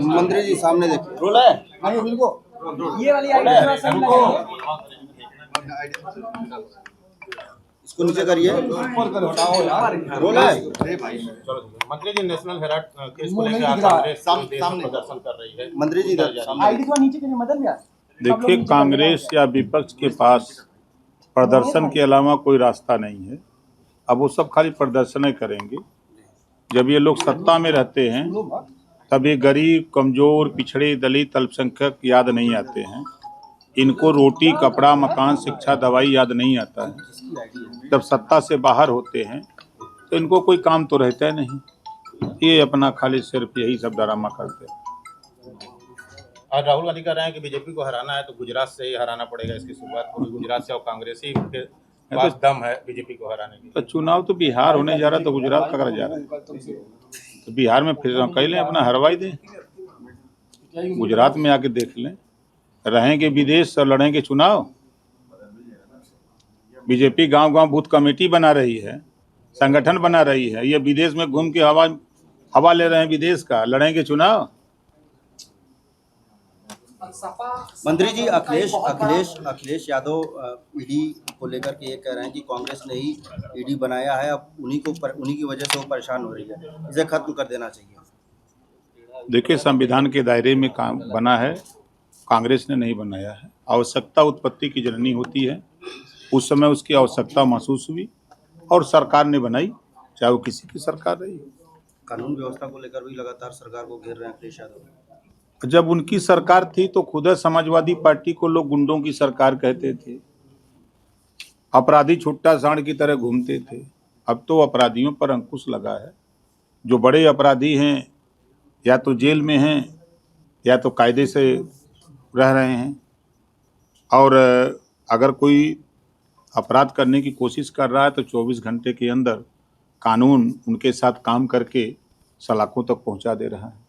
मंत्री जी सामने देखिए। रोल है ये वाली आईडी थोड़ा सही लगा। इसको नीचे करिए। रोल है। मंत्री जी नेशनल हेराल्ड केस को लेकर कांग्रेस प्रदर्शन कर रही है। मंत्री जी आईडी थोड़ा नीचे करिए मदन भैया। देखिए, कांग्रेस या विपक्ष के पास प्रदर्शन के अलावा कोई रास्ता नहीं है। अब वो सब खाली प्रदर्शन ही करेंगे। जब ये लोग सत्ता में रहते हैं तब ये गरीब, कमजोर, पिछड़े, दलित, अल्पसंख्यक याद नहीं आते हैं। इनको रोटी, कपड़ा, मकान, शिक्षा, दवाई याद नहीं आता है। जब सत्ता से बाहर होते हैं तो इनको कोई काम तो रहता है नहीं। ये अपना खाली सिर्फ यही सब ड्रामा करते हैं। और राहुल गांधी कह रहे हैं कि बीजेपी को हराना है तो गुजरात से ही हराना पड़ेगा। इसकी शुरुआत होगी गुजरात से और कांग्रेसी के पास दम है बीजेपी को हराने की। तो चुनाव तो बिहार होने जा रहा है, तो गुजरात का जा रहा है। तो बिहार में फिर कह लें अपना हरवाई दें, गुजरात में आके देख लें। रहेंगे विदेश और लड़ेंगे चुनाव। बीजेपी गांव-गांव बूथ कमेटी बना रही है, संगठन बना रही है। ये विदेश में घूम के हवा ले रहे हैं विदेश का, लड़ेंगे चुनाव। मंत्री जी अखिलेश यादव ईडी को लेकर के ये कह रहे हैं कि कांग्रेस ने ही ईडी बनाया है, अब उन्हीं की वजह से वो परेशान हो रही है, इसे खत्म कर देना चाहिए। देखिए, संविधान के दायरे में काम बना है, कांग्रेस ने नहीं बनाया है। आवश्यकता उत्पत्ति की जननी होती है, उस समय उसकी आवश्यकता महसूस हुई और सरकार ने बनाई, चाहे वो किसी की सरकार रही। कानून व्यवस्था को लेकर भी लगातार सरकार को घेर रहे हैं अखिलेश यादव। जब उनकी सरकार थी तो खुद समाजवादी पार्टी को लोग गुंडों की सरकार कहते थे, अपराधी छुट्टा सांड की तरह घूमते थे। अब तो अपराधियों पर अंकुश लगा है। जो बड़े अपराधी हैं या तो जेल में हैं या तो कायदे से रह रहे हैं, और अगर कोई अपराध करने की कोशिश कर रहा है तो 24 घंटे के अंदर कानून उनके साथ काम करके सलाखों तक पहुंचा दे रहा है।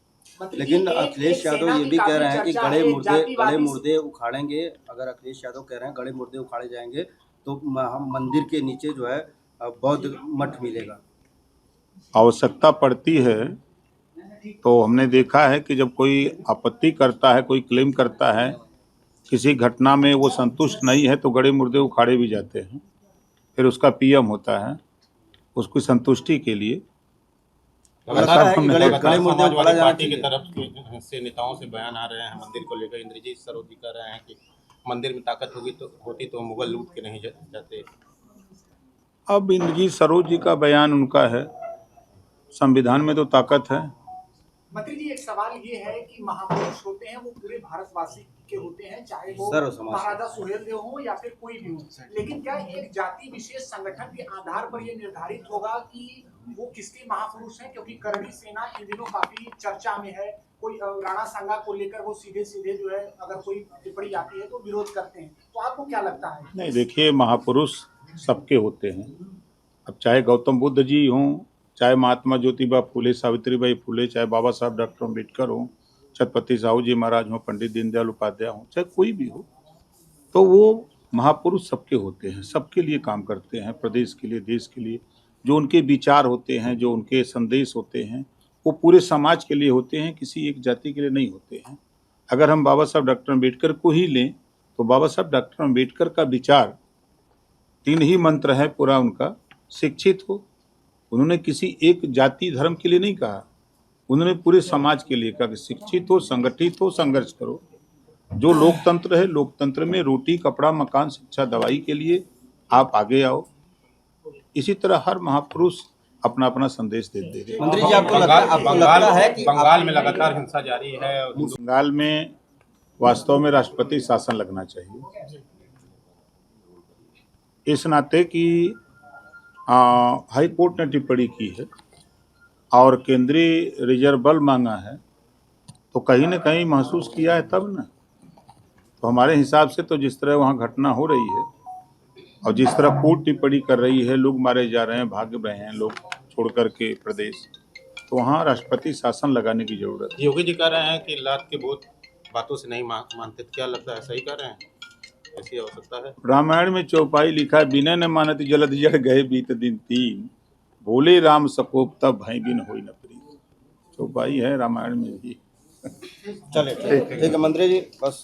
लेकिन अखिलेश यादव ये भी कह रहे हैं कि गड़े मुर्दे उखाड़ेंगे। अगर अखिलेश यादव कह रहे हैं गड़े मुर्दे उखाड़े जाएंगे तो मंदिर के नीचे जो है बौद्ध मठ मिलेगा। आवश्यकता पड़ती है तो हमने देखा है कि जब कोई आपत्ति करता है, कोई क्लेम करता है किसी घटना में, वो संतुष्ट नहीं है तो गड़े मुर्दे उखाड़े भी जाते हैं। फिर उसका पीएम होता है उसकी संतुष्टि के लिए। समाजवादी पार्टी की तरफ से नेताओं से बयान आ रहे हैं मंदिर को लेकर। इंद्रजीत सरोज जी कह रहे हैं कि मंदिर में ताकत होती तो मुगल लूट के नहीं जाते। अब इंद्रजीत सरोज जी का बयान उनका है, संविधान में तो ताकत है। मंत्री जी एक सवाल ये है कि महापुरुष होते हैं वो पूरे भारतवासी के होते हैं, चाहे वो महाराजा सुहेलदेव हो या फिर कोई भी हो, लेकिन क्या एक जाति विशेष संगठन के आधार पर ये निर्धारित होगा कि वो किसके महापुरुष हैं? क्योंकि करणी सेना इन दिनों काफी चर्चा में है। कोई राणा सांगा को लेकर वो सीधे जो है अगर कोई टिप्पणी आती है तो विरोध करते हैं, तो आपको क्या लगता है? नहीं, देखिए, महापुरुष सबके होते हैं। अब चाहे गौतम बुद्ध जी हों, चाहे महात्मा ज्योतिबा फुले, सावित्रीबाई फुले, चाहे बाबा साहब डॉक्टर अम्बेडकर हों, छत्रपति साहू जी महाराज हों, पंडित दीनदयाल उपाध्याय हों, चाहे कोई भी हो, तो वो महापुरुष सबके होते हैं, सबके लिए काम करते हैं, प्रदेश के लिए, देश के लिए। जो उनके विचार होते हैं, जो उनके संदेश होते हैं, वो पूरे समाज के लिए होते हैं, किसी एक जाति के लिए नहीं होते हैं। अगर हम बाबा साहब डॉक्टर अम्बेडकर को ही लें तो बाबा साहब डॉक्टर अम्बेडकर का विचार 3 ही मंत्र है पूरा उनका। शिक्षित हो, उन्होंने किसी एक जाति धर्म के लिए नहीं कहा, उन्होंने पूरे समाज के लिए कहा कि शिक्षित हो, संगठित हो, संघर्ष करो। जो लोकतंत्र है, लोकतंत्र में रोटी, कपड़ा, मकान, शिक्षा, दवाई के लिए आप आगे आओ। इसी तरह हर महापुरुष अपना अपना संदेश देते हैं। मंत्री जी आपको लगता है कि बंगाल में लगातार हिंसा जारी है? बंगाल में वास्तव में राष्ट्रपति शासन लगना चाहिए, इस नाते कि हाई कोर्ट ने टिप्पणी की है और केंद्रीय रिजर्व बल मांगा है, तो कहीं न कहीं महसूस किया है तब ना। तो हमारे हिसाब से तो जिस तरह वहाँ घटना हो रही है और जिस तरह कोर्ट टिप्पणी कर रही है, लोग मारे जा रहे हैं, भाग रहे हैं लोग छोड़ करके प्रदेश, तो वहाँ राष्ट्रपति शासन लगाने की जरूरत है। योगी जी कह रहे हैं कि लात के भूत बातों से नहीं मानते, क्या लगता है सही कह रहे हैं? ऐसी आवश्यकता है? रामायण में चौपाई लिखा है, बिना न मानत जलद जड़ गए बीत दिन 3, बोले राम सकोप तब भाई बिन होई न प्रीत, तो भाई है रामायण में भी। चले ठीक है मंत्री जी, बस।